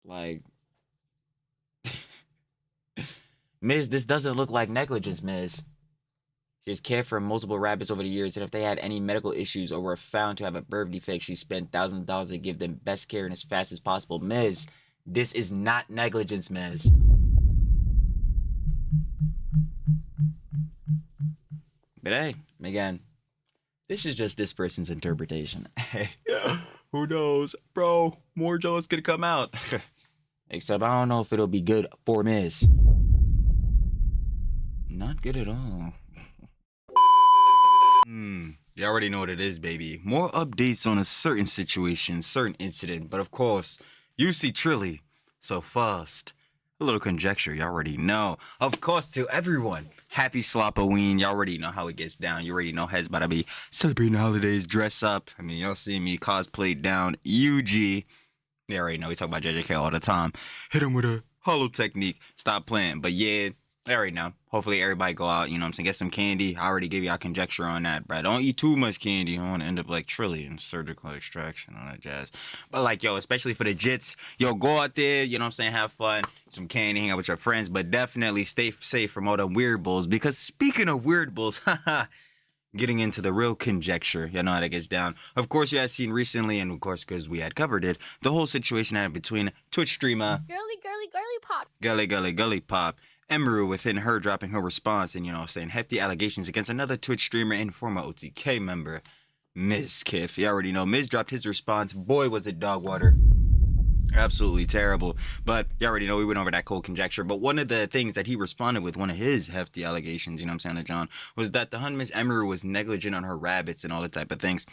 Like, Miz, this doesn't look like negligence, Miz. She has cared for multiple rabbits over the years, and if they had any medical issues or were found to have a birth defect, she spent thousands of dollars to give them best care and as fast as possible. Miz, this is not negligence, Miz. But hey, again, this is just this person's interpretation. Hey, who knows? Bro, more Joe's gonna come out. Except I don't know if it'll be good for Miz. Not good at all. You already know what it is, baby. More updates on a certain situation, certain incident. But of course, you see Trilly so fast. A little conjecture, you already know. Of course, to everyone, happy Slopoween. You already know how it gets down. You already know heads about to be celebrating the holidays, dress up. I mean, y'all see me cosplay down UG. You already know we talk about JJK all the time. Hit him with a hollow technique. Stop playing. But yeah, I already know. Hopefully everybody go out, you know what I'm saying, get some candy. I already gave y'all conjecture on that, bro. Don't eat too much candy. I want to end up like Trilly and surgical extraction on that jazz. But like, yo, especially for the jits, yo, go out there, you know what I'm saying, have fun, some candy, hang out with your friends, but definitely stay safe from all the weird bulls. Because speaking of weird bulls, haha, getting into the real conjecture, you know how that gets down. Of course, you had seen recently, and of course, because we had covered it, the whole situation had between Twitch streamer Gully Pop, Emiru, within her dropping her response and, you know, saying hefty allegations against another Twitch streamer and former OTK member, Mizkif. You already know, Miz dropped his response. Boy, was it dog water. Absolutely terrible. But you already know we went over that cold conjecture. But one of the things that he responded with, one of his hefty allegations, you know what I'm saying, to John, was that the Hun Miss Emiru was negligent on her rabbits and all that type of things.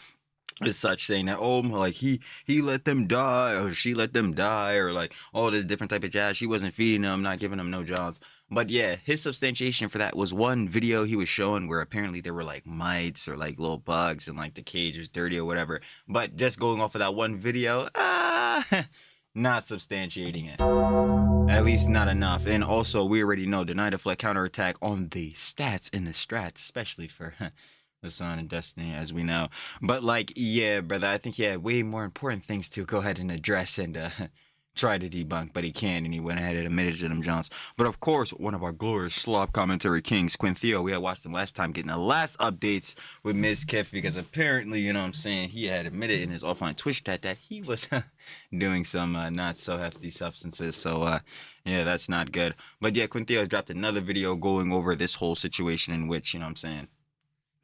As such, saying that, oh, like he let them die, or she let them die, or like all this different type of jazz. She wasn't feeding them, not giving them no jobs. But yeah, his substantiation for that was one video he was showing where apparently there were like mites or like little bugs and like the cage was dirty or whatever. But just going off of that one video, not substantiating it. At least not enough. And also, we already know deny deflect counterattack on the stats in the strats, especially for the Sun and Destiny, as we know. But like, yeah, brother, I think he had way more important things to go ahead and address and try to debunk, but he can't, and he went ahead and admitted to them Johns. But of course, one of our glorious slop commentary kings, Quintheo, we had watched him last time getting the last updates with Mizkif, because apparently, you know what I'm saying, he had admitted in his offline Twitch chat that he was doing some not so hefty substances. So yeah, that's not good. But yeah, Quintheo has dropped another video going over this whole situation in which, you know what I'm saying,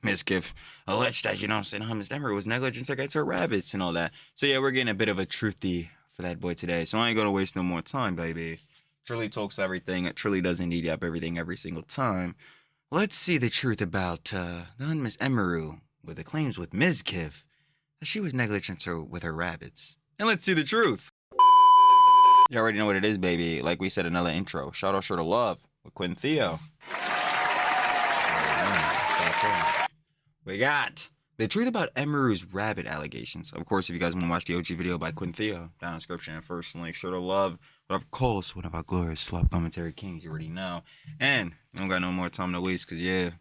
Mizkif alleged that, you know what I'm saying, Hummus Emery was negligence against her rabbits and all that. So yeah, we're getting a bit of a truthy for that boy today. So I ain't gonna waste no more time, baby. Trilly talks everything. Trilly doesn't need up everything every single time. Let's see the truth about the Miss Emiru with the claims with Mizkif that she was negligent with her rabbits. And let's see the truth. You already know what it is, baby. Like we said, another intro. Shout out, Short of Love with Quintheo. We got the truth about Emiru's rabbit allegations. Of course, if you guys want to watch the OG video by Quintheo, down in the description, and first link, Short of Love. But of course, one of our glorious slop commentary kings, you already know. And we don't got no more time to waste, because yeah,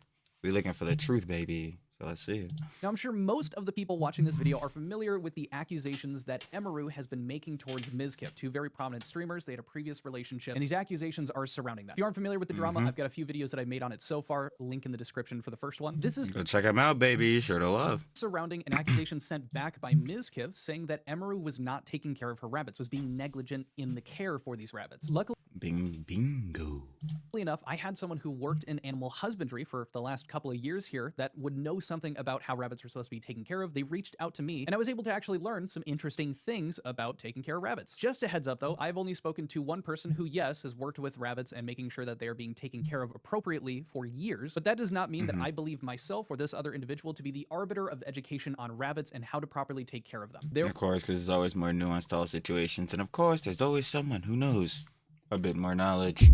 we looking for the truth, baby. So let's see it. Now, I'm sure most of the people watching this video are familiar with the accusations that Emiru has been making towards Mizkif, two very prominent streamers. They had a previous relationship, and these accusations are surrounding that. If you aren't familiar with the drama, I've got a few videos that I've made on it so far. Link in the description for the first one. This is Go check them out, baby. Sure to love. Surrounding an accusation sent back by Mizkif saying that Emiru was not taking care of her rabbits, was being negligent in the care for these rabbits. Luckily Bingo. enough, I had someone who worked in animal husbandry for the last couple of years here that would know something about how rabbits are supposed to be taken care of. They reached out to me, and I was able to actually learn some interesting things about taking care of rabbits. Just a heads up though, I've only spoken to one person who, yes, has worked with rabbits and making sure that they are being taken care of appropriately for years, but that does not mean that I believe myself or this other individual to be the arbiter of education on rabbits and how to properly take care of them. Of course, because there's always more nuanced to all situations, and of course, there's always someone who knows a bit more knowledge.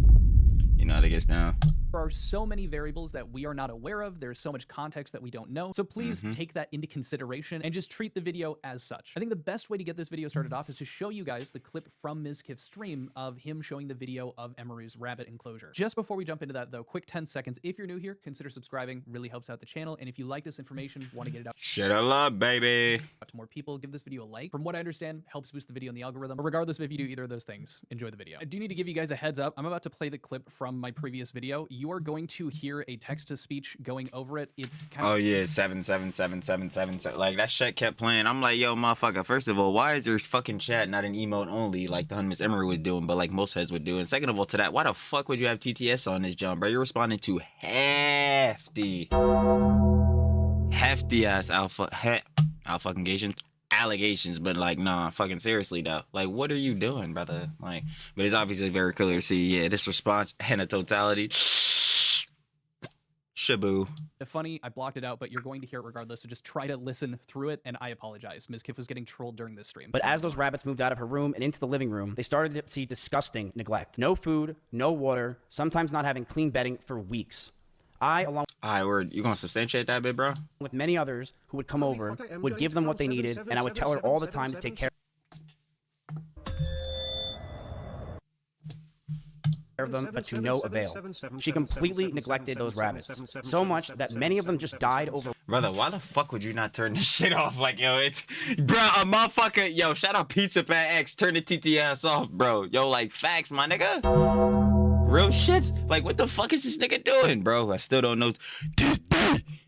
You know how that gets down. There are so many variables that we are not aware of. There's so much context that we don't know. So please take that into consideration and just treat the video as such. I think the best way to get this video started off is to show you guys the clip from Mizkif's stream of him showing the video of Emiru's rabbit enclosure. Just before we jump into that though, quick 10 seconds. If you're new here, consider subscribing. Really helps out the channel. And if you like this information, want to get it out Shit I love, baby. to more people, give this video a like. From what I understand, helps boost the video in the algorithm. But regardless of if you do either of those things, enjoy the video. I do need to give you guys a heads up. I'm about to play the clip from my previous video. You are going to hear a text-to-speech going over it. It's kind of... Oh yeah, 77777. Like that shit kept playing. I'm like, yo, motherfucker. First of all, why is your fucking chat not an emote only like the Miss Emiru was doing, but like most heads would do? And second of all, to that, why the fuck would you have TTS on this jump, bro? You're responding to hefty ass allegations, but like, nah, fucking seriously though, like, what are you doing, brother? Like, but it's obviously very clear to see, yeah, this response in a totality. Shaboo. Funny, I blocked it out, but you're going to hear it regardless, so just try to listen through it, and I apologize. Mizkif was getting trolled during this stream. But as those rabbits moved out of her room and into the living room, they started to see disgusting neglect. No food, no water, sometimes not having clean bedding for weeks. Along You gonna substantiate that bit, bro? with many others who would come over, would give them what they needed, and I would tell her all the time to take care of them, but to no avail. She completely neglected those rabbits, so much that many of them just died over. Brother, why the fuck would you not turn this shit off? Like, yo, it's... Bro, a motherfucker... Yo, shout out Pizza Fat X. Turn the TTS off, bro. Yo, like, facts, my nigga. Real shit. Like, what the fuck is this nigga doing, bro? I still don't know.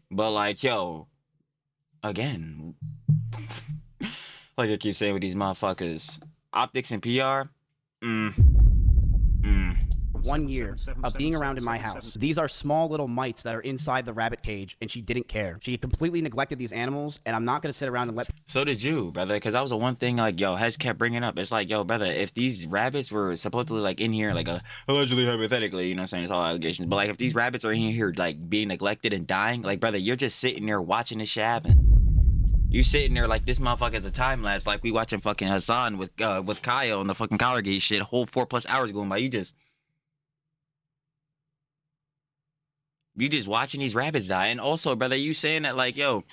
But, like, yo... Again... Like I keep saying with these motherfuckers. Optics and PR? 1 year of being around in my house. These are small little mites that are inside the rabbit cage, and she didn't care. She completely neglected these animals, and I'm not going to sit around and let... So did you, brother, because that was the one thing, like, yo, Hez kept bringing up. It's like, yo, brother, if these rabbits were supposedly, like, in here, like, allegedly, hypothetically, you know what I'm saying, it's all allegations, but, like, if these rabbits are in here, like, being neglected and dying, like, brother, you're just sitting there watching this shit happen. You sitting there like this motherfucker's a time lapse, like we watching fucking Hassan with Kaya on the fucking collar gate shit, whole 4+ hours going by. You just watching these rabbits die. And also, brother, you saying that like, yo,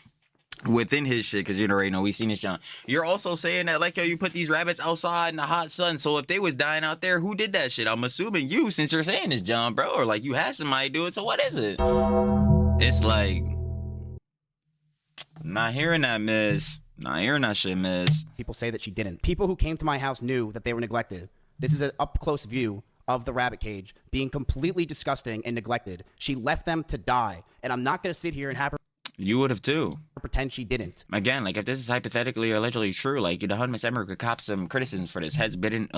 within his shit, because you already know we've seen this, John. You're also saying that like, yo, you put these rabbits outside in the hot sun. So if they was dying out there, who did that shit? I'm assuming you, since you're saying this, John, bro, or like you had somebody do it. So what is it? It's like, not hearing that, Miz. Not hearing that shit, Miz. People say that she didn't. People who came to my house knew that they were neglected. This is an up-close view of the rabbit cage being completely disgusting and neglected. She left them to die, and I'm not going to sit here and have her... You would have too. Pretend she didn't. Again, like if this is hypothetically or allegedly true, like the Miss Emiru could cop some criticisms for this. Heads went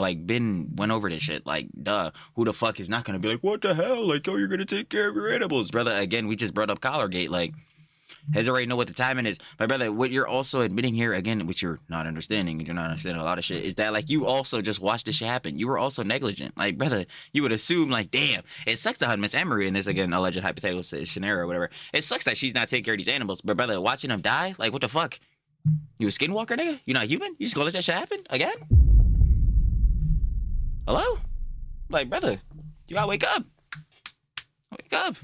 over this shit. Like, duh, who the fuck is not going to be like, what the hell? Like, yo, you're going to take care of your animals, brother. Again, we just brought up Collargate, like... Heads already know what the timing is. My brother, what you're also admitting here, again, which you're not understanding, and you're not understanding a lot of shit, is that, like, you also just watched this shit happen. You were also negligent. Like, brother, you would assume, like, damn, it sucks to have Miss Emiru in this, again, alleged hypothetical scenario or whatever. It sucks that she's not taking care of these animals. But, brother, watching them die, like, what the fuck? You a skinwalker, nigga? You not human? You just gonna let that shit happen? Again? Hello? Like, brother, you gotta wake up. Wake up.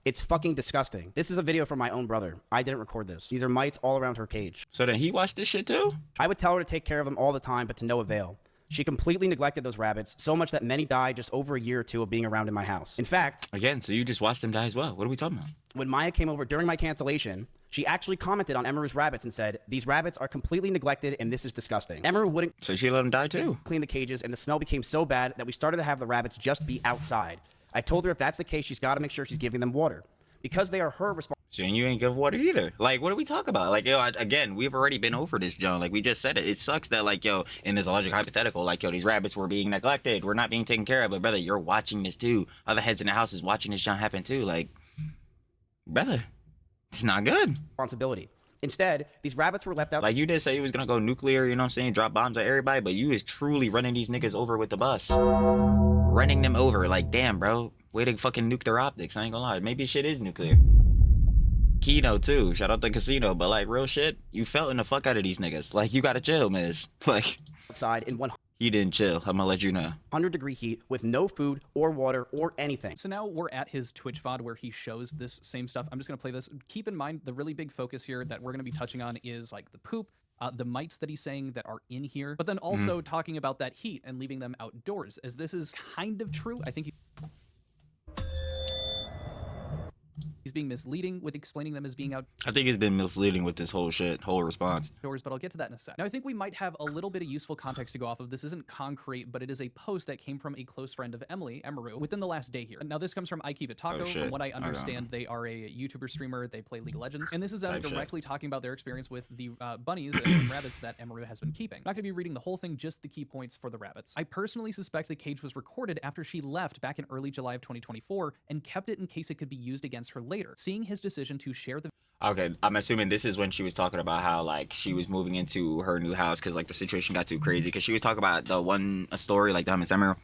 It's fucking disgusting. This is a video from my own brother. I didn't record this. These are mites all around her cage. So then he watched this shit too? I would tell her to take care of them all the time, but to no avail. She completely neglected those rabbits, so much that many died just over a year or two of being around in my house. In fact... Again, so you just watched them die as well. What are we talking about? When Maya came over during my cancellation, she actually commented on Emiru's rabbits and said, these rabbits are completely neglected and this is disgusting. Emiru wouldn't... So she let them die too? ...clean the cages, and the smell became so bad that we started to have the rabbits just be outside. I told her if that's the case, she's got to make sure she's giving them water. Because they are her responsibility. So you ain't give water either. Like, what are we talking about? Like, yo, again, we've already been over this, John. Like, we just said it. It sucks that, like, yo, in this logic hypothetical, like, yo, these rabbits were being neglected. We're not being taken care of. But, brother, you're watching this, too. Other heads in the house is watching this, John, happen, too. Like, brother, it's not good. Instead, these rabbits were left out. Like, you did say he was going to go nuclear, you know what I'm saying? Drop bombs at everybody. But you is truly running these niggas over with the bus. Running them over. Like, damn, bro. Way to fucking nuke their optics. I ain't gonna lie. Maybe shit is nuclear. Kino too. Shout out the casino. But like real shit, you felting the fuck out of these niggas. Like you gotta chill, Miz. Like outside in one He didn't chill. I'm gonna let you know. 100-degree heat with no food or water or anything. So now we're at his Twitch VOD where he shows this same stuff. I'm just going to play this. Keep in mind, the really big focus here that we're going to be touching on is like the poop, the mites that he's saying that are in here, but then also talking about that heat and leaving them outdoors, as this is kind of true. I think he's being misleading with explaining them as being I think he's been misleading with this whole response. outdoors, but I'll get to that in a sec. Now, I think we might have a little bit of useful context to go off of. This isn't concrete, but it is a post that came from a close friend of Emily, Emiru, within the last day here. Now, this comes from I Keep It Taco. From what I understand, they are a YouTuber streamer. They play League of Legends. And this is them directly talking about their experience with the bunnies and rabbits that Emiru has been keeping. I'm not going to be reading the whole thing, just the key points for the rabbits. I personally suspect the cage was recorded after she left back in early July of 2024 and kept it in case it could be used against her later. Seeing his decision to share the Okay, I'm assuming this is when she was talking about how like she was moving into her new house because like the situation got too crazy. Because she was talking about a story like the Miss Emiru,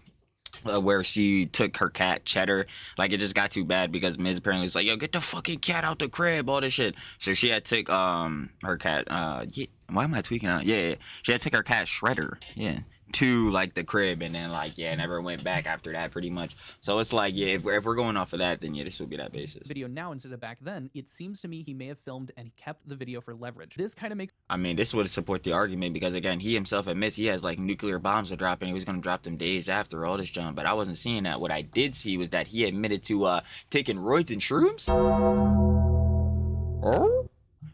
where she took her cat Cheddar. Like it just got too bad because Miz apparently was like, yo, get the fucking cat out the crib, all this shit. So she had took her cat yeah, why am I tweaking out? Yeah, she had to take her cat Shredder, yeah, to like the crib, and then like never went back after that pretty much. So it's like if we're going off of that, then yeah, this would be that basis. video now instead of back then. It seems to me he may have filmed and he kept the video for leverage. This kind of makes I mean, this would support the argument because again, he himself admits he has like nuclear bombs to drop and he was gonna drop them days after all this junk. But I wasn't seeing that. What I did see was that he admitted to taking roids and shrooms. Oh?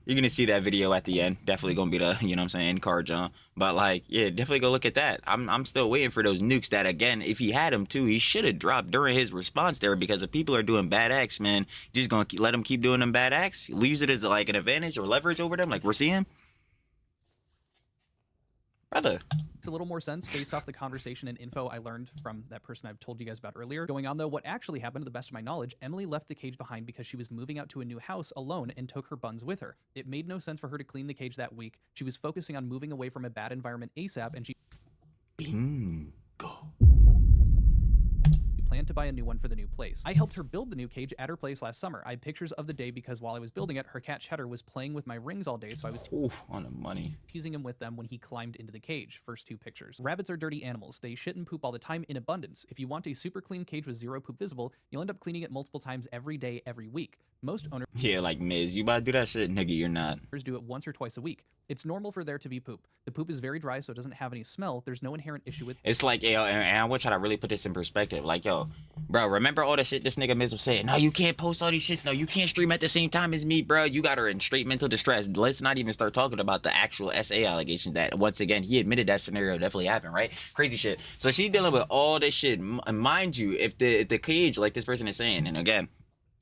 You're gonna see that video at the end. Definitely gonna be the, you know what I'm saying, end card, John. But like, yeah, definitely go look at that. I'm still waiting for those nukes that again, if he had them too, he should have dropped during his response there, because if people are doing bad acts, man, you're just gonna let them keep doing them bad acts, use it as like an advantage or leverage over them, like we're seeing. Brother. a little more sense based off the conversation and info I learned from that person I've told you guys about earlier. Going on though, what actually happened, to the best of my knowledge, Emily left the cage behind because she was moving out to a new house alone and took her buns with her. It made no sense for her to clean the cage that week. She was focusing on moving away from a bad environment ASAP, and she planned to buy a new one for the new place. I helped her build the new cage at her place last summer. I had pictures of the day because while I was building it, her cat Cheddar was playing with my rings all day, so I was on the money, teasing him with them when he climbed into the cage. First two pictures. Rabbits are dirty animals. They shit and poop all the time in abundance. If you want a super clean cage with zero poop visible, you'll end up cleaning it multiple times every day, every week. Most owners like Miz, you about to do that shit, nigga, you're not. do it once or twice a week. It's normal for there to be poop. The poop is very dry, so it doesn't have any smell. There's no inherent issue with It's like, yo, and I want y'all to really put this in perspective. Like, yo, bro, remember all the shit this nigga Miz was saying? No, you can't post all these shits. No, you can't stream at the same time as me, bro. You got her in straight mental distress. Let's not even start talking about the actual SA allegation that, once again, he admitted that scenario definitely happened, right? Crazy shit. So she's dealing with all this shit. Mind you, if the cage, like this person is saying, and again,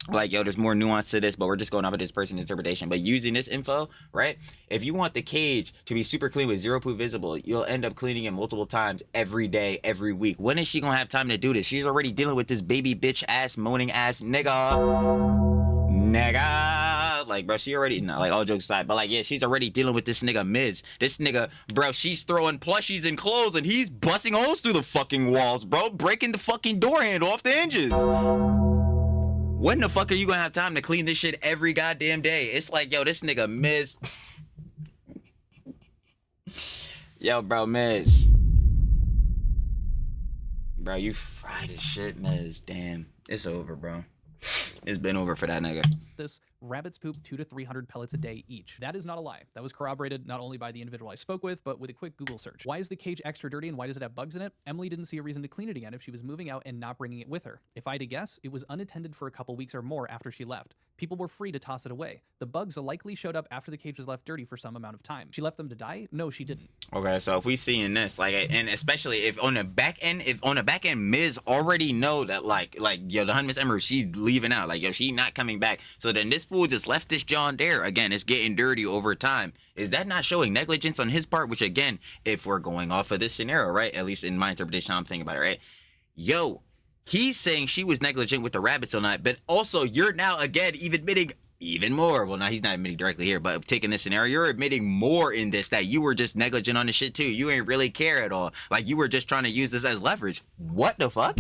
like, yo, there's more nuance to this, but we're just going off of this person's interpretation. But using this info, right? If you want the cage to be super clean with zero poop visible, you'll end up cleaning it multiple times every day, every week. When is she gonna have time to do this? She's already dealing with this baby bitch ass, moaning ass nigga. Like, bro, she already, like, all jokes aside, but like, yeah, she's already dealing with this nigga Miz. This nigga, bro, she's throwing plushies and clothes and he's busting holes through the fucking walls, bro, breaking the fucking door handle off the hinges. When the fuck are you gonna have time to clean this shit every goddamn day? It's like, yo, this nigga Miz. Yo, bro, Miz. Bro, you fried as shit, Miz. Damn, it's over, bro. It's been over for that nigga. this. Rabbits poop 200 to 300 pellets a day each. That is not a lie. That was corroborated not only by the individual I spoke with, but with a quick Google search. Why is the cage extra dirty and why does it have bugs in it? Emily didn't see a reason to clean it again if she was moving out and not bringing it with her. If I had to guess, it was unattended for a couple weeks or more after she left. People were free to toss it away. The bugs likely showed up after the cage was left dirty for some amount of time. She left them to die? No, she didn't. Okay, so if we seeing this, like, and especially if on the back end, Miz already know that, like, yo, the Miss Emiru, she's leaving out, like, yo, she not coming back. So then this fool just left this John there. Again, it's getting dirty over time. Is that not showing negligence on his part? Which, again, if we're going off of this scenario, right? At least in my interpretation, I'm thinking about it, right? Yo, he's saying she was negligent with the rabbits all night, but also you're now, again, even admitting even more. Well, now he's not admitting directly here, but taking this scenario, you're admitting more in this, that you were just negligent on the shit too. You ain't really care at all. Like, you were just trying to use this as leverage. What the fuck?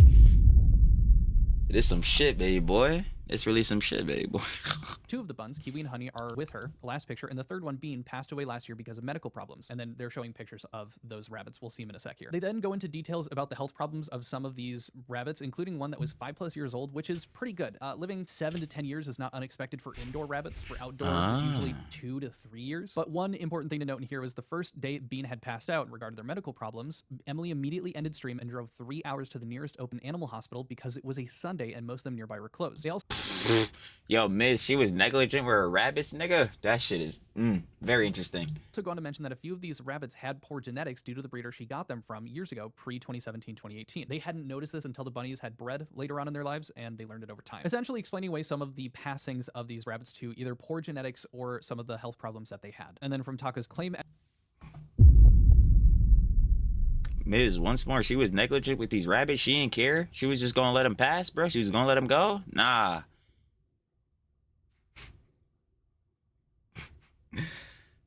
This some shit, baby boy. It's really some shit, baby boy. 2 of the buns, Kiwi and Honey, are with her, the last picture, and the third one, Bean, passed away last year because of medical problems. And then they're showing pictures of those rabbits. We'll see them in a sec here. They then go into details about the health problems of some of these rabbits, including one that was 5+ years old, which is pretty good. Living 7 to 10 years is not unexpected for indoor rabbits. For outdoor, it's usually 2 to 3 years. But one important thing to note in here was the first day Bean had passed out in regard to their medical problems, Emily immediately ended stream and drove 3 hours to the nearest open animal hospital because it was a Sunday and most of them nearby were closed. They also Yo, Miz, she was negligent with her rabbits, nigga. That shit is very interesting. go on to mention that a few of these rabbits had poor genetics due to the breeder she got them from years ago, pre-2017, 2018. They hadn't noticed this until the bunnies had bred later on in their lives, and they learned it over time. Essentially explaining away some of the passings of these rabbits to either poor genetics or some of the health problems that they had. And then from Taka's claim... Miz, once more, she was negligent with these rabbits. She didn't care. She was just gonna let them pass, bro. She was gonna let them go. Nah.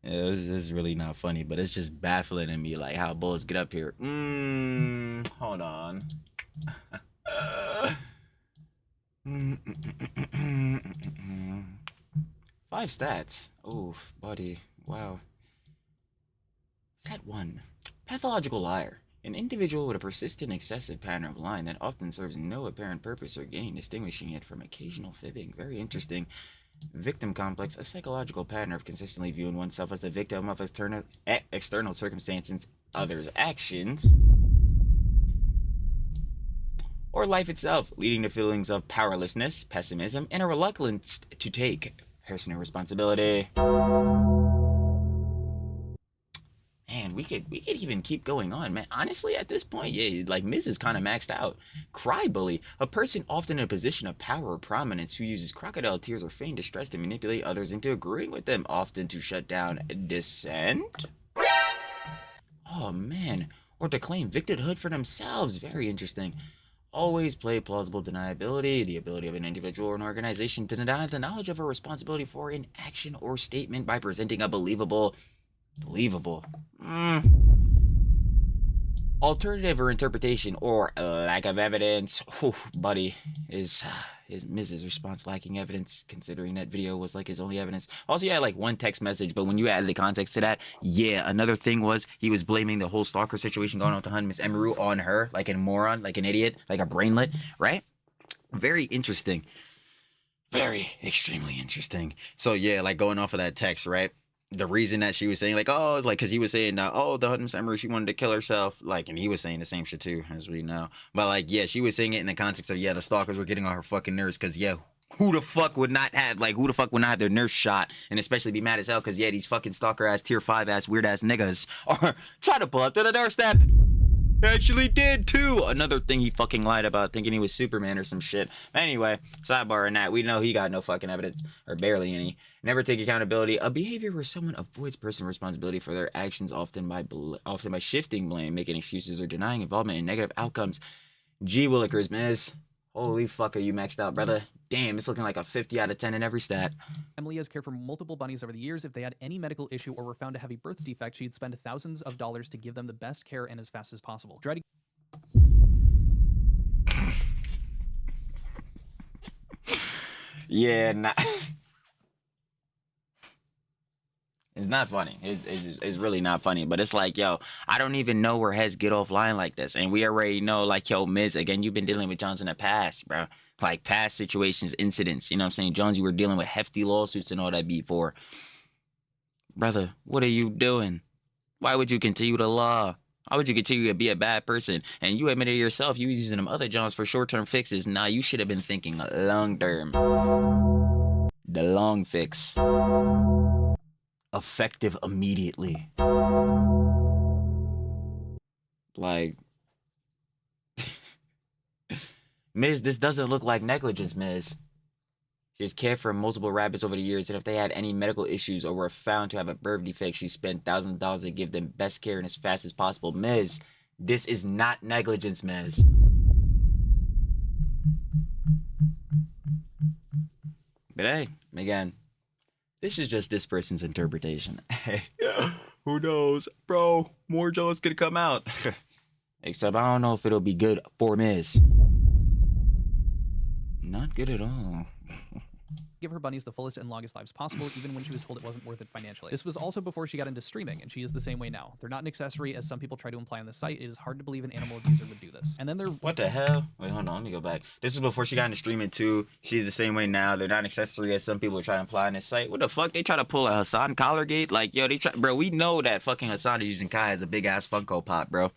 Yeah, this is really not funny, but it's just baffling to me, like how bulls get up here. Hold on. 5 stats. Oh, buddy. Wow. Stat 1. Pathological liar. An individual with a persistent excessive pattern of lying that often serves no apparent purpose or gain, distinguishing it from occasional fibbing. Very interesting. Victim complex, a psychological pattern of consistently viewing oneself as the victim of external circumstances, others' actions, or life itself, leading to feelings of powerlessness, pessimism, and a reluctance to take personal responsibility. Man, we could even keep going on, man. Honestly, at this point, yeah, like Miz is kind of maxed out. Cry bully, a person often in a position of power or prominence who uses crocodile tears or feigned distress to manipulate others into agreeing with them, often to shut down dissent. Oh man, or to claim victimhood for themselves. Very interesting. Always play plausible deniability, the ability of an individual or an organization to deny the knowledge of a responsibility for an action or statement by presenting a believable alternative or interpretation or lack of evidence. Whew, buddy, is Mrs. response lacking evidence, considering that video was like his only evidence. Also, he had like 1 text message, but when you add the context to that, yeah, another thing was he was blaming the whole stalker situation going on with the hunt, Miss Emiru, on her, like a moron, like an idiot, like a brainlet, right? Very interesting. Very extremely interesting. So yeah, like going off of that text, right? The reason that she was saying like, oh, like, because he was saying oh, the Miss Emiru, she wanted to kill herself, like, and he was saying the same shit too, as we know. But like, yeah, she was saying it in the context of, yeah, the stalkers were getting on her fucking nerves, because yeah, who the fuck would not have their nerves shot, and especially be mad as hell because yeah, these fucking stalker ass tier 5 ass weird ass niggas are trying to pull up to the doorstep. Actually did too. Another thing he fucking lied about, thinking he was Superman or some shit. Anyway, sidebar on that, we know he got no fucking evidence, or barely any. Never take accountability. A behavior where someone avoids personal responsibility for their actions, often by shifting blame, making excuses, or denying involvement in negative outcomes. Gee willikers, Miz. Holy fuck, are you maxed out, brother? Damn, it's looking like a 50 out of 10 in every stat. Emily has cared for multiple bunnies over the years. If they had any medical issue or were found to have a birth defect, she'd spend thousands of dollars to give them the best care and as fast as possible. Yeah, nah. It's not funny. It's really not funny. But it's like, yo, I don't even know where heads get off line like this. And we already know, like, yo, Miz, again, you've been dealing with Jones in the past, bro. Like, past situations, incidents. You know what I'm saying? Jones, you were dealing with hefty lawsuits and all that before. Brother, what are you doing? Why would you continue to lie? Why would you continue to be a bad person? And you admitted yourself you was using them other Johns for short-term fixes. Nah, you should have been thinking long-term. The long fix. Effective immediately. Like, Miz, this doesn't look like negligence, Miz. She has cared for multiple rabbits over the years, and if they had any medical issues or were found to have a birth defect, she spent thousands of dollars to give them best care and as fast as possible. Miz, this is not negligence, Miz. But hey, again, this is just this person's interpretation. Hey, who knows? Bro, more Jones could come out. Except I don't know if it'll be good for Miz. None not good at all. Give her bunnies the fullest and longest lives possible, even when she was told it wasn't worth it financially. This was also before she got into streaming, and she is the same way now. They're not an accessory, as some people try to imply on the site. It is hard to believe an animal abuser would do this. And then they're... What the hell? Wait, hold on. Let me go back. This was before she got into streaming too. She's the same way now. They're not an accessory, as some people are trying to imply on this site. What the fuck? They try to pull a Hassan Collargate? Like, yo, they try... Bro, we know that fucking Hassan is using Kai as a big-ass Funko Pop, bro.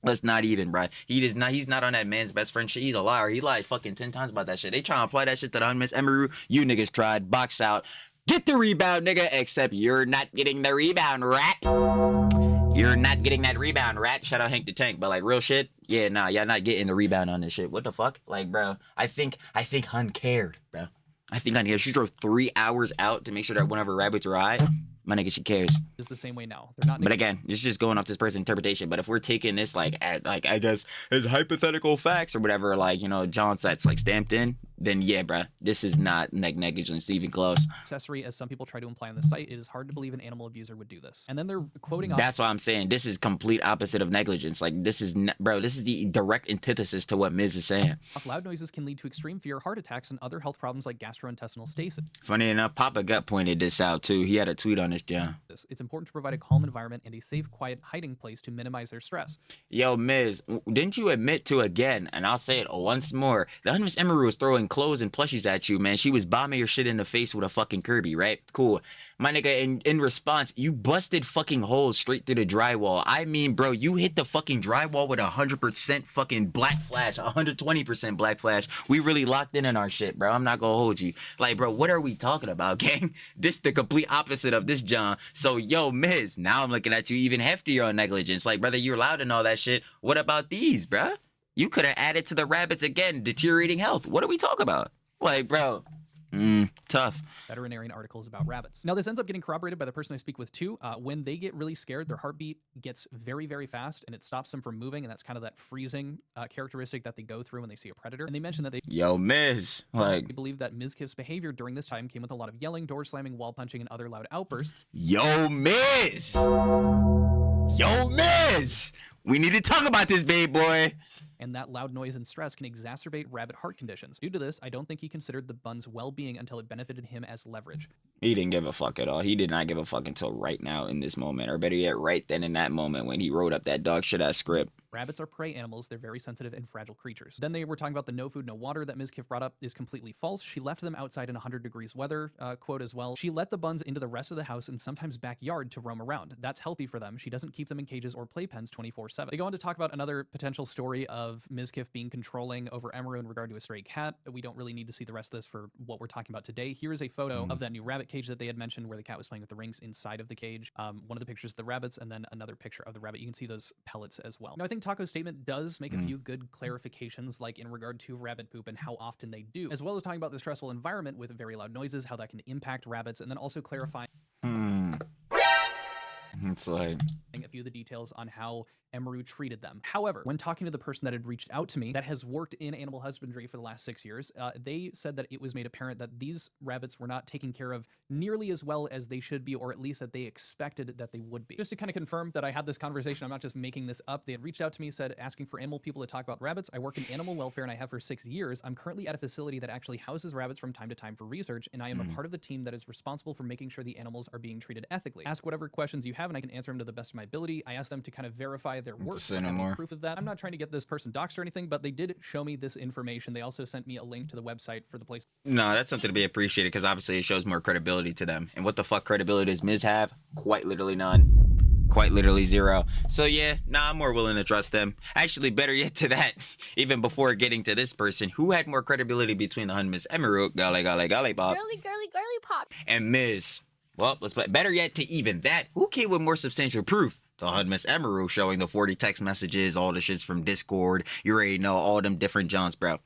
Let's not even, bro. He's not on that man's best friend shit. He's a liar. He lied fucking 10 times about that shit. They trying to apply that shit to the Miss Emiru. You niggas tried. Box out. Get the rebound, nigga. Except you're not getting the rebound, rat. You're not getting that rebound, rat. Shout out Hank the Tank. But like real shit, yeah, nah, y'all not getting the rebound on this shit. What the fuck? Like, bro, I think Hun cared, bro. I think Hun cared. She drove 3 hours out to make sure that one of her rabbits were alright. My nigga, she cares. Is the same way now. They're not. But again, it's just going off this person's interpretation. But if we're taking this like I guess as hypothetical facts or whatever, like, you know, John Sets like stamped in, then yeah, bruh, this is not negligence even close. Accessory, as some people try to imply on the site. It is hard to believe an animal abuser would do this. And then they're quoting. That's why I'm saying this is complete opposite of negligence. Like this is bro, this is the direct antithesis to what Miz is saying. Loud noises can lead to extreme fear, heart attacks, and other health problems like gastrointestinal stasis. Funny enough, Papa Gut pointed this out too. He had a tweet on this, John. It's important to provide a calm environment and a safe, quiet hiding place to minimize their stress. Yo, Miz, didn't you admit to again, and I'll say it once more, the Miss Emiru was throwing clothes and plushies at you, man. She was bombing your shit in the face with a fucking Kirby, right? Cool. My nigga, in response, you busted fucking holes straight through the drywall. I mean, bro, you hit the fucking drywall with 100% fucking black flash, 120% black flash. We really locked in on our shit, bro. I'm not gonna hold you. Like, bro, what are we talking about, gang? This the complete opposite of this, John. So, yo, Miz, now I'm looking at you even heftier on negligence. Like, brother, you're loud and all that shit. What about these, bruh? You could have added to the rabbits again, deteriorating health. What are we talking about? Like, bro. Tough. Veterinarian articles about rabbits. Now, this ends up getting corroborated by the person I speak with too. When they get really scared, their heartbeat gets very, very fast, and it stops them from moving, and that's kind of that freezing characteristic that they go through when they see a predator. And they mentioned that Yo, Miz. Like, they believe that Mizkif's behavior during this time came with a lot of yelling, door slamming, wall punching, and other loud outbursts. Yo, Miz. Yo, Miz. We need to talk about this, babe boy. And that loud noise and stress can exacerbate rabbit heart conditions. Due to this, I don't think he considered the bun's well-being until it benefited him as leverage. He didn't give a fuck at all. He did not give a fuck until right now in this moment, or better yet, right then in that moment when he wrote up that dog shit ass script. Rabbits are prey animals. They're very sensitive and fragile creatures. Then they were talking about the no food, no water that Mizkif brought up is completely false. She left them outside in 100 degrees weather, quote as well. She let the buns into the rest of the house and sometimes backyard to roam around. That's healthy for them. She doesn't keep them in cages or playpens 24/7. They go on to talk about another potential story of Mizkif being controlling over Emiru in regard to a stray cat. We don't really need to see the rest of this for what we're talking about today. Here is a photo of that new rabbit cage that they had mentioned where the cat was playing with the rings inside of the cage. One of the pictures of the rabbits and then another picture of the rabbit. You can see those pellets as well. Now, I think Taco's statement does make a few good clarifications, like in regard to rabbit poop and how often they do, as well as talking about the stressful environment with very loud noises, how that can impact rabbits, and then also clarifying It's like a few of the details on how Emiru treated them. However, when talking to the person that had reached out to me that has worked in animal husbandry for the last 6 years, they said that it was made apparent that these rabbits were not taken care of nearly as well as they should be, or at least that they expected that they would be. Just to kind of confirm that I had this conversation, I'm not just making this up. They had reached out to me, said, asking for animal people to talk about rabbits. I work in animal welfare and I have for 6 years. I'm currently at a facility that actually houses rabbits from time to time for research, and I am a part of the team that is responsible for making sure the animals are being treated ethically. Ask whatever questions you have and I can answer them to the best of my ability. I asked them to kind of verify their work. Say no more. Proof of that. I'm not trying to get this person doxxed or anything, but they did show me this information. They also sent me a link to the website for the place. No, that's something to be appreciated because obviously it shows more credibility to them. And what the fuck credibility does Miz have? Quite literally none. Quite literally zero. So yeah, nah, I'm more willing to trust them. Actually, better yet to that, even before getting to this person, wwho had more credibility between the Hun Miss Emiru, golly pop, girly pop, and Miz. Well, let's play. Better yet to even that, who came with more substantial proof? The Hun Miss Emiru showing the 40 text messages, all the shits from Discord. You already know all them different Johns, bro.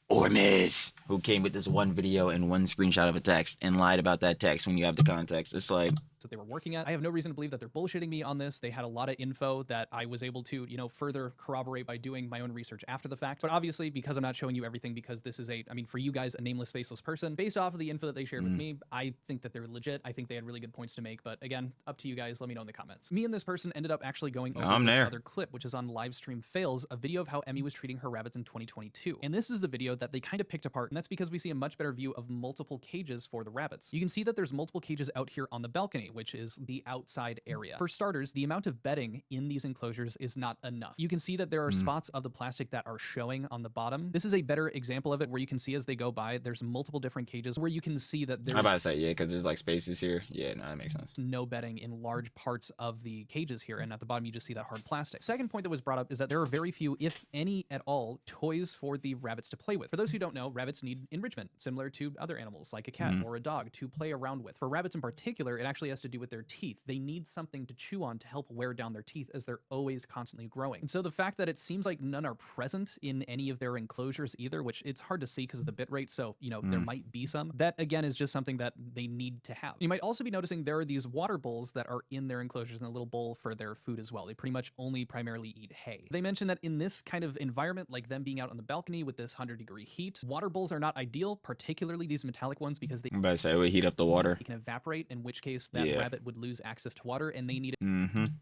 Or Miz, who came with this one video and one screenshot of a text and lied about that text when you have the context. It's like, that they were working at. I have no reason to believe that they're bullshitting me on this. They had a lot of info that I was able to, further corroborate by doing my own research after the fact. But obviously, because I'm not showing you everything, because this is for you guys, a nameless, faceless person, based off of the info that they shared with me, I think that they're legit. I think they had really good points to make. But again, up to you guys. Let me know in the comments. Me and this person ended up actually going over this other clip, which is on Livestream Fails, a video of how Emmy was treating her rabbits in 2022. And this is the video that they kind of picked apart, and that's because we see a much better view of multiple cages for the rabbits. You can see that there's multiple cages out here on the balcony, which is the outside area. For starters, the amount of bedding in these enclosures is not enough. You can see that there are spots of the plastic that are showing on the bottom. This is a better example of it, where you can see as they go by, there's multiple different cages where you can see that there's... I'm about to say, yeah, because there's like spaces here. Yeah, no, that makes sense. No bedding in large parts of the cages here, and at the bottom you just see that hard plastic. Second point that was brought up is that there are very few, if any at all, toys for the rabbits to play with. For those who don't know, rabbits need enrichment, similar to other animals like a cat or a dog, to play around with. For rabbits in particular, it actually has to do with their teeth. They need something to chew on to help wear down their teeth, as they're always constantly growing. And so the fact that it seems like none are present in any of their enclosures either, which it's hard to see because of the bit rate, so there might be some, that again is just something that they need to have. You might also be noticing there are these water bowls that are in their enclosures, and a little bowl for their food as well. They pretty much only primarily eat hay. They mentioned that in this kind of environment, like them being out on the balcony with this 100-degree heat, water bowls are not ideal, particularly these metallic ones, because they... I'm about to say, it would heat up the water. They can evaporate, in which case that rabbit would lose access to water, and they need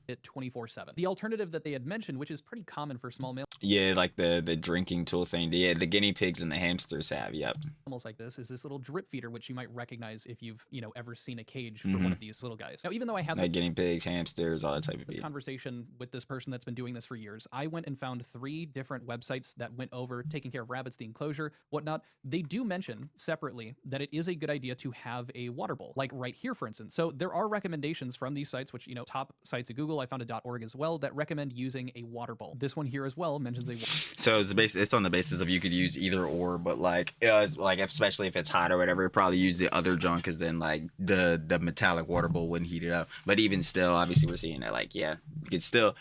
it 24/7. The alternative that they had mentioned, which is pretty common for small mammals... Yeah, like the drinking tool thing. Yeah, the guinea pigs and the hamsters have, yep. Almost like this is this little drip feeder, which you might recognize if you've, ever seen a cage for one of these little guys. Now, even though I have like guinea pigs, hamsters, all that type of this conversation with this person that's been doing this for years, I went and found 3 different websites that went over taking care of rabbits, the enclosure, whatnot. They do mention separately that it is a good idea to have a water bowl, like right here, for instance. So there are recommendations from these sites, which, top sites of Google. I found a .org as well that recommend using a water bowl. This one here as well mentions a so it's on the basis of you could use either or, but like especially if it's hot or whatever, probably use the other junk, because then like the metallic water bowl wouldn't heat it up. But even still, obviously we're seeing that like, yeah, you could still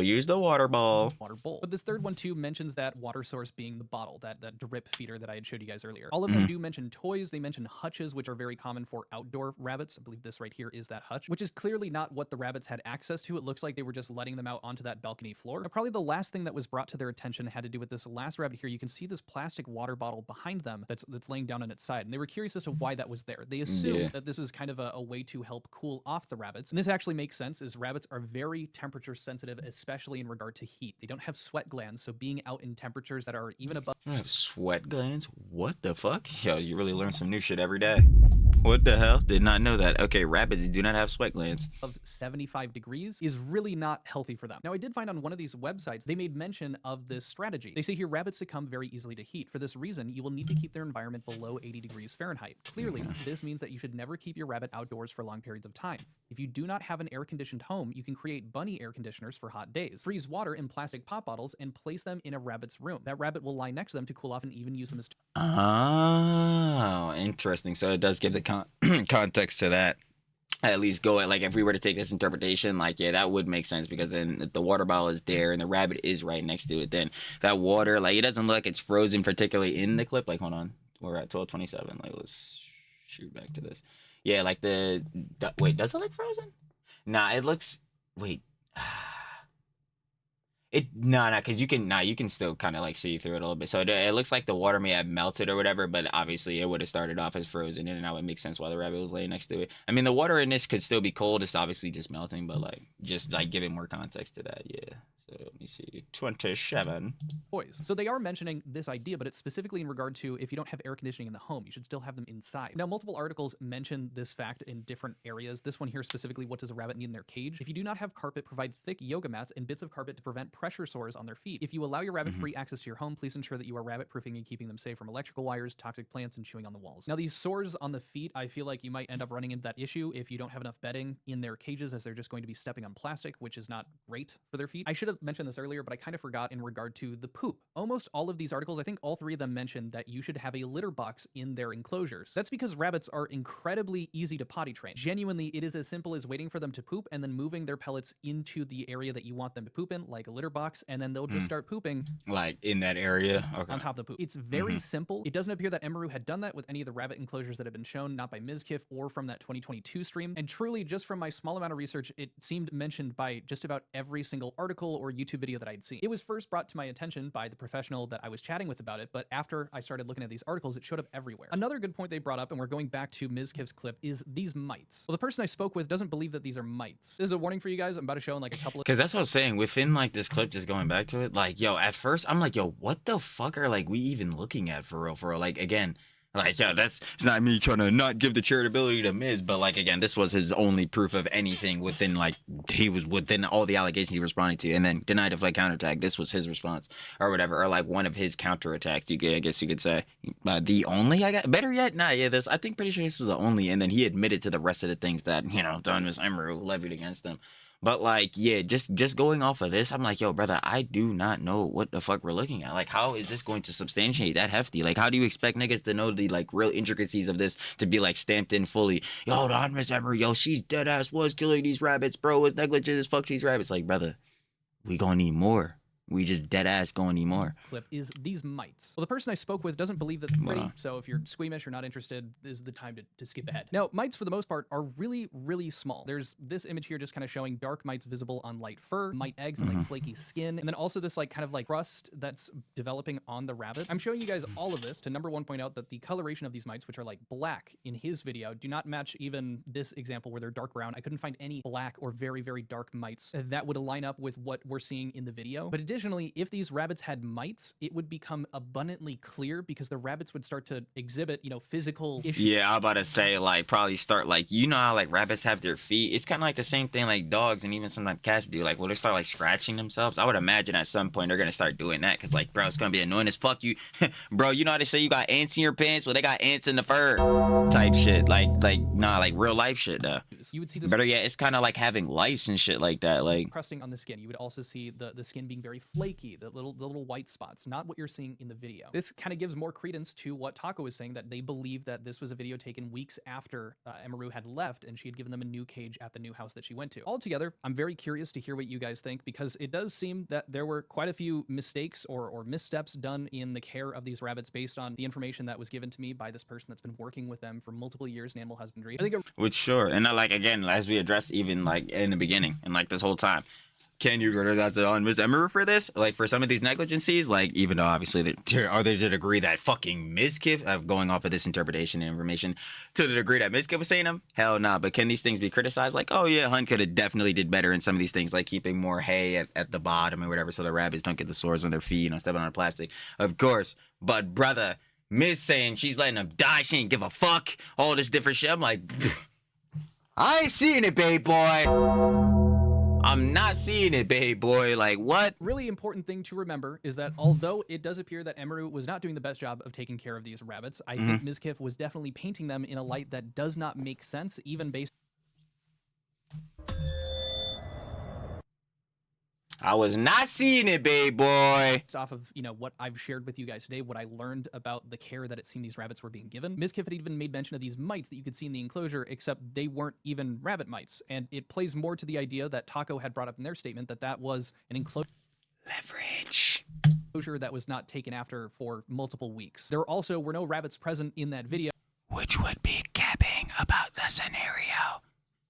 use the water bowl. But this third one too mentions that water source being the bottle, that drip feeder that I had showed you guys earlier. All of them do mention toys. They mention hutches, which are very common for outdoor rabbits. I believe this right here is that hutch, which is clearly not what the rabbits had access to. It looks like they were just letting them out onto that balcony floor. Now, probably the last thing that was brought to their attention had to do with this last rabbit here. You can see this plastic water bottle behind them that's laying down on its side, and they were curious as to why that was there. They assumed that this was kind of a way to help cool off the rabbits, and this actually makes sense, as rabbits are very temperature sensitive, especially in regard to heat. They don't have sweat glands, so being out in temperatures that are even above... You don't have sweat glands? What the fuck? Yo, you really learn some new shit every day. What the hell? Did not know that. Okay, rabbits do not have sweat glands. Of 75 degrees is really not healthy for them. Now, I did find on one of these websites, they made mention of this strategy. They say here, rabbits succumb very easily to heat. For this reason, you will need to keep their environment below 80 degrees Fahrenheit. Clearly, this means that you should never keep your rabbit outdoors for long periods of time. If you do not have an air-conditioned home, you can create bunny air conditioners for hot days. Freeze water in plastic pop bottles and place them in a rabbit's room. That rabbit will lie next to them to cool off and even use them as... Oh, interesting. So it does give the context to that. At least go at, like, if we were to take this interpretation, like, yeah, that would make sense, because then if the water bottle is there and the rabbit is right next to it, then that water, like, it doesn't look like it's frozen, particularly in the clip. Like, hold on, we're at 12:27. Like, let's shoot back to this. Yeah, like wait, does it look frozen? Nah, it looks, wait. Because you can still kind of like see through it a little bit. So it looks like the water may have melted or whatever, but obviously it would have started off as frozen, and that would make sense why the rabbit was laying next to it. I mean, the water in this could still be cold. It's obviously just melting, but like just like giving more context to that. Yeah. So let me see, 27. Toys. So they are mentioning this idea, but it's specifically in regard to if you don't have air conditioning in the home, you should still have them inside. Now, multiple articles mention this fact in different areas. This one here specifically, what does a rabbit need in their cage? If you do not have carpet, provide thick yoga mats and bits of carpet to prevent pressure sores on their feet. If you allow your rabbit free access to your home, please ensure that you are rabbit proofing and keeping them safe from electrical wires, toxic plants, and chewing on the walls. Now, these sores on the feet, I feel like you might end up running into that issue if you don't have enough bedding in their cages, as they're just going to be stepping on plastic, which is not great for their feet. I should have mention this earlier, but I kind of forgot in regard to the poop. Almost all of these articles, I think all 3 of them mentioned that you should have a litter box in their enclosures. That's because rabbits are incredibly easy to potty train. Genuinely, it is as simple as waiting for them to poop and then moving their pellets into the area that you want them to poop in, like a litter box, and then they'll just start pooping Like in that area. Okay. on top of the poop. It's very simple. It doesn't appear that Emiru had done that with any of the rabbit enclosures that have been shown, not by Mizkif or from that 2022 stream. And truly, just from my small amount of research, it seemed mentioned by just about every single article or YouTube video that I'd seen. It was first brought to my attention by the professional that I was chatting with about it, but after I started looking at these articles, it showed up everywhere. Another good point they brought up, and we're going back to Mizkif's clip, is these mites. Well, the person I spoke with doesn't believe that these are mites. This is a warning for you guys. I'm about to show in like a couple of... Because that's what I'm saying. Within like this clip, just going back to it, like, yo, at first I'm like, yo, what the fuck are like we even looking at for real? For real? Like, again, like, yo, it's not me trying to not give the charitability to Miz, but like, again, this was his only proof of anything within like he was within all the allegations he was responding to, and then denied deflect counterattack. This was his response or whatever, or like one of his counterattacks. I guess you could say the only. I got better yet, nah, yeah, this I think pretty sure this was the only, and then he admitted to the rest of the things that Don Miss Emiru levied against him. But like, yeah, just going off of this, I'm like, yo, brother, I do not know what the fuck we're looking at. Like, how is this going to substantiate that hefty? Like, how do you expect niggas to know the like real intricacies of this to be like stamped in fully? Yo, Don Miss Emery, yo, she's dead ass was killing these rabbits, bro. It's negligent as fuck these rabbits. Like, brother, we gonna need more. We just dead ass gonna need more. Clip is these mites. Well, the person I spoke with doesn't believe that they're pretty, so if you're squeamish or not interested, this is the time to skip ahead. Now, mites for the most part are really, really small. There's this image here just kind of showing dark mites visible on light fur, mite eggs and like flaky skin, and then also this like kind of like crust that's developing on the rabbit. I'm showing you guys all of this to number one point out that the coloration of these mites, which are like black in his video, do not match even this example where they're dark brown. I couldn't find any black or very, very dark mites that would line up with what we're seeing in the video. But additionally, if these rabbits had mites, it would become abundantly clear because the rabbits would start to exhibit, physical issues. Yeah, I'm about to say, like, probably start, like, how, like, rabbits have their feet? It's kind of like the same thing, like, dogs and even sometimes cats do. Like, will they start, like, scratching themselves? I would imagine at some point they're going to start doing that because, like, bro, it's going to be annoying as fuck. You, bro, you know how they say you got ants in your pants? Well, they got ants in the fur type shit. Like real life shit, though. You would see this. Better yet, it's kind of like having lice and shit like that. Like, crusting on the skin. You would also see the skin being very flaky, the little white spots, not what you're seeing in the video. This kind of gives more credence to what Taco was saying, that they believe that this was a video taken weeks after Emiru had left and she had given them a new cage at the new house that she went to. Altogether, I'm very curious to hear what you guys think because it does seem that there were quite a few mistakes or missteps done in the care of these rabbits based on the information that was given to me by this person that's been working with them for multiple years in animal husbandry. I think which sure, and like again, as we addressed even like in the beginning and like this whole time, can you criticize it on Ms. Emiru for this? Like for some of these negligencies, like even though obviously are they to the degree that fucking Mizkif, going off of this interpretation and information, to the degree that Mizkif was saying them, hell nah. But can these things be criticized? Like, oh yeah, Hunt could have definitely did better in some of these things, like keeping more hay at the bottom or whatever, so the rabbits don't get the sores on their feet, stepping on the plastic. Of course, but brother, Miz saying she's letting them die, she ain't give a fuck, all this different shit. I'm like, I ain't seeing it, babe boy. I'm not seeing it, babe boy. Like, what? Really important thing to remember is that although it does appear that Emiru was not doing the best job of taking care of these rabbits, I think Mizkif was definitely painting them in a light that does not make sense, even based... I was not seeing it, babe boy. Off of, what I've shared with you guys today, what I learned about the care that it seemed these rabbits were being given. Mizkif had even made mention of these mites that you could see in the enclosure, except they weren't even rabbit mites. And it plays more to the idea that Taco had brought up in their statement that was an enclosure. Leverage. That was not taken after for multiple weeks. There also were no rabbits present in that video. Which would be capping about the scenario.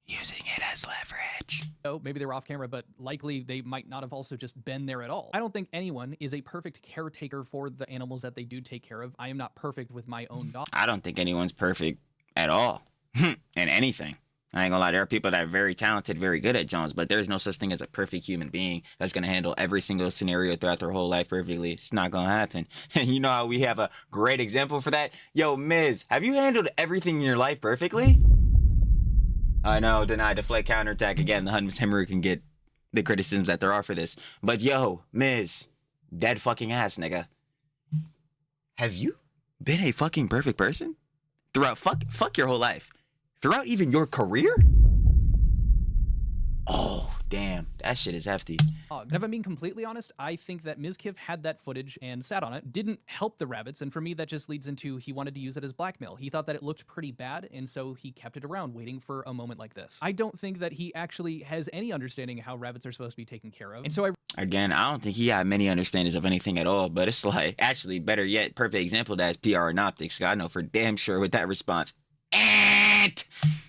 Using it as leverage. So maybe they were off camera, but likely they might not have also just been there at all. I don't think anyone is a perfect caretaker for the animals that they do take care of. I am not perfect with my own dog. I don't think anyone's perfect at all in anything. I ain't gonna lie, there are people that are very talented, very good at Jones, but there's no such thing as a perfect human being that's gonna handle every single scenario throughout their whole life perfectly. It's not gonna happen. And you know how we have a great example for that? Yo, Miz, have you handled everything in your life perfectly? I know, deny, deflect, counterattack. Again, the Miz Emiru can get the criticisms that there are for this. But yo, Miz, dead fucking ass, nigga. Have you been a fucking perfect person? Throughout, fuck your whole life. Throughout even your career? Oh, damn, that shit is hefty. And if I'm being completely honest, I think that Mizkif had that footage and sat on it, didn't help the rabbits, and for me that just leads into he wanted to use it as blackmail. He thought that it looked pretty bad, and so he kept it around waiting for a moment like this. I don't think that he actually has any understanding of how rabbits are supposed to be taken care of, and so Again, I don't think he had many understandings of anything at all, but it's like, actually, better yet, perfect example of that is PR and optics. I know for damn sure with that response.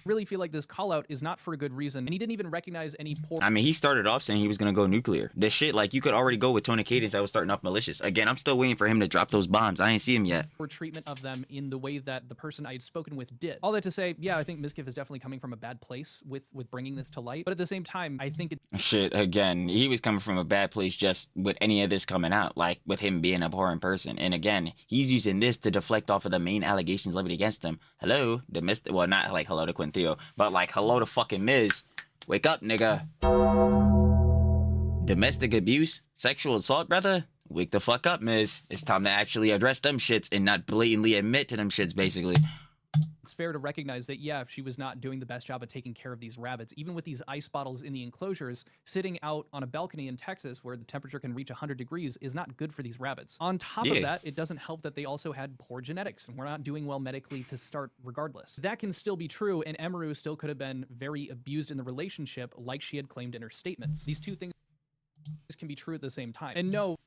really feel like this call out is not for a good reason, and he didn't even recognize any poor. I mean, he started off saying he was gonna go nuclear. This shit, like, you could already go with tone of cadence that was starting off malicious. Again, I'm still waiting for him to drop those bombs. I ain't see him yet. Poor treatment of them in the way that the person I had spoken with did. All that to say, yeah, I think Mizkif is definitely coming from a bad place with bringing this to light, but at the same time, I think Shit, again, he was coming from a bad place just with any of this coming out, like with him being a abhorrent person. And again, he's using this to deflect off of the main allegations levied against him. Hello, well, not like hello to Quintheo, but like hello to fucking Miz. Wake up, nigga. Domestic abuse, sexual assault, brother. Wake the fuck up, Miz. It's time to actually address them shits and not blatantly admit to them shits, basically. it's fair to recognize that, yeah, she was not doing the best job of taking care of these rabbits, even with these ice bottles in the enclosures. Sitting out on a balcony in Texas where the temperature can reach 100 degrees is not good for these rabbits. On top of that, it doesn't help that they also had poor genetics and were not doing well medically to start regardless. That can still be true, and Emiru still could have been very abused in the relationship like she had claimed in her statements. These two things can be true at the same time. And no,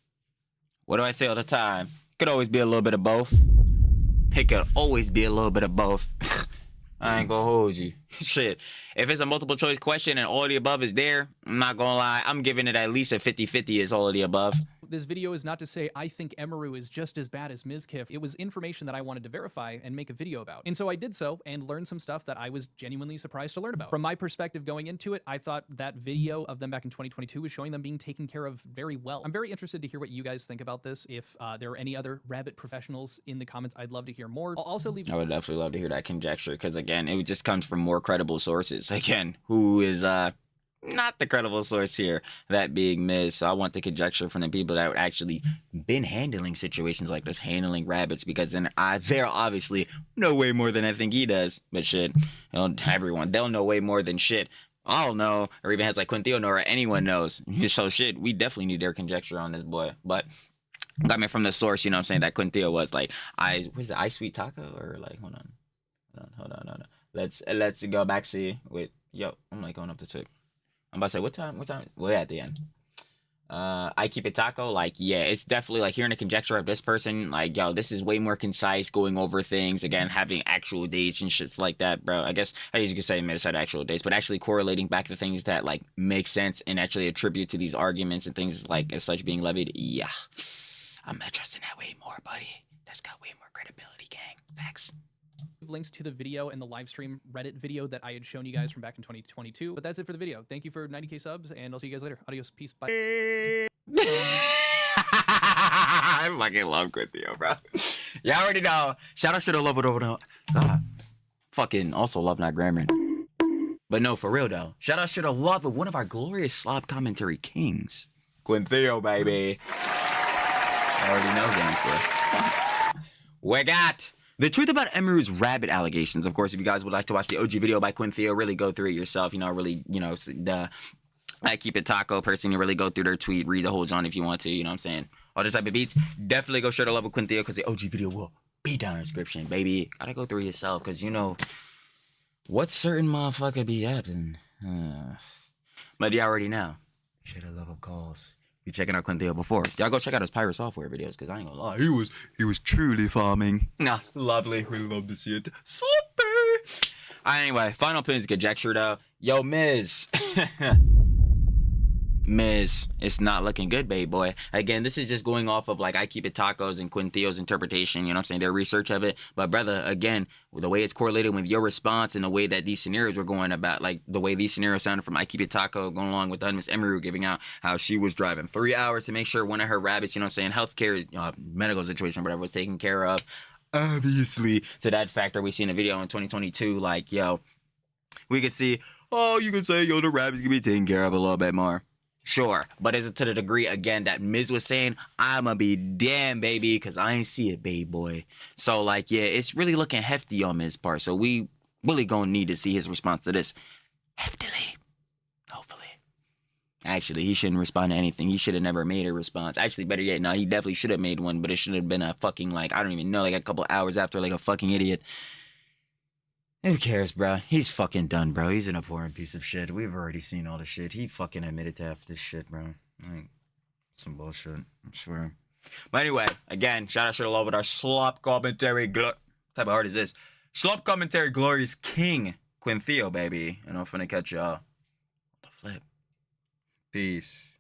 what do I say all the time? Could always be a little bit of both. It could always be a little bit of both. I ain't gonna hold you. Shit. If it's a multiple choice question and all of the above is there, I'm not gonna lie, I'm giving it at least a 50-50 is all of the above. this video is not to say I think Emiru is just as bad as Mizkif. It was information that I wanted to verify and make a video about. And so I did so and learned some stuff that I was genuinely surprised to learn about. From my perspective going into it, I thought that video of them back in 2022 was showing them being taken care of very well. I'm very interested to hear what you guys think about this. If there are any other rabbit professionals in the comments, I'd love to hear more. I'll also leave... I would definitely love to hear that conjecture, because again, it just comes from more credible sources. Again, who is not the credible source here, that being Miz. So I want the conjecture from the people that would actually been handling situations like this, handling rabbits, because then they're obviously know way more than I think he does. But shit, everyone, they'll know way more than shit I'll know, or even has like Quintheo know, or anyone knows. So shit, we definitely need their conjecture on this boy. But got me from the source, you know what I'm saying, that Quintheo was like, was it ice sweet taco, or like, hold on. Let's go back, see, wait, yo, I'm like going up the tip. I'm about to say, what time? We're at the end. I keep it taco, like, yeah, it's definitely like hearing a conjecture of this person, like, yo, this is way more concise, going over things, again, having actual dates and shits like that, bro. I guess you could say Miz had actual dates, but actually correlating back to things that like make sense and actually attribute to these arguments and things like as such being levied. Yeah, I'm not trusting that way more, buddy. That's got way more credibility, gang. Facts. Links to the video and the live stream Reddit video that I had shown you guys from back in 2022. But that's it for the video. Thank you for 90K subs, and I'll see you guys later. Adios, peace, bye. I fucking love Quintheo, bro. Y'all already know. Shout out to the love it over the... God. Fucking also love not grammar. But no, for real though. Shout out to the love of one of our glorious slop commentary kings. Quintheo, baby. I already know, gangster. We got... the truth about Emiru's rabbit allegations. Of course, if you guys would like to watch the OG video by Quintheo, really go through it yourself. You know, really, you know, the I Keep It Taco person, you really go through their tweet, read the whole John if you want to, you know what I'm saying? All this type of beats. Definitely go share the love with Quintheo, because the OG video will be down in the description, baby. Gotta go through yourself, because you know what certain motherfucker be happening. But you already know. Share the love of calls. Be checking out Quintheo before. Y'all go check out his pirate software videos, because I ain't gonna lie, he was truly farming. Nah, lovely. We love to see it. Sloppy. Anyway, final opinions conjecture though. Yo, Miz. Miz, it's not looking good, babe boy. Again, this is just going off of like I Keep It Tacos and Quintheo's interpretation, you know what I'm saying, their research of it. But brother, again, the way it's correlated with your response and the way that these scenarios were going about, like the way these scenarios sounded from I Keep It Taco, going along with Miss Emiru giving out how she was driving 3 hours to make sure one of her rabbits, you know what I'm saying, healthcare, medical situation, whatever, was taken care of. Obviously, to that factor, we see in a video in 2022, like, yo, we could see, oh, you could say, yo, the rabbits can be taken care of a little bit more. Sure, but is it to the degree, again, that Miz was saying, I'ma be damn, baby, because I ain't see it, babe boy. So, like, yeah, it's really looking hefty on Miz's part, so we really gonna need to see his response to this. Heftily. Hopefully. Actually, he shouldn't respond to anything. He should have never made a response. Actually, better yet, no, he definitely should have made one, but it should have been a fucking, like, I don't even know, like a couple hours after, like a fucking idiot. Who cares, bro? He's fucking done, bro. He's an abhorrent piece of shit. We've already seen all the shit. He fucking admitted to half this shit, bro. Like, some bullshit, I'm sure. But anyway, again, shout out to the love with our slop commentary. What type of art is this? Slop commentary glorious king, Quintheo, baby. And I'm finna catch y'all. The flip. Peace.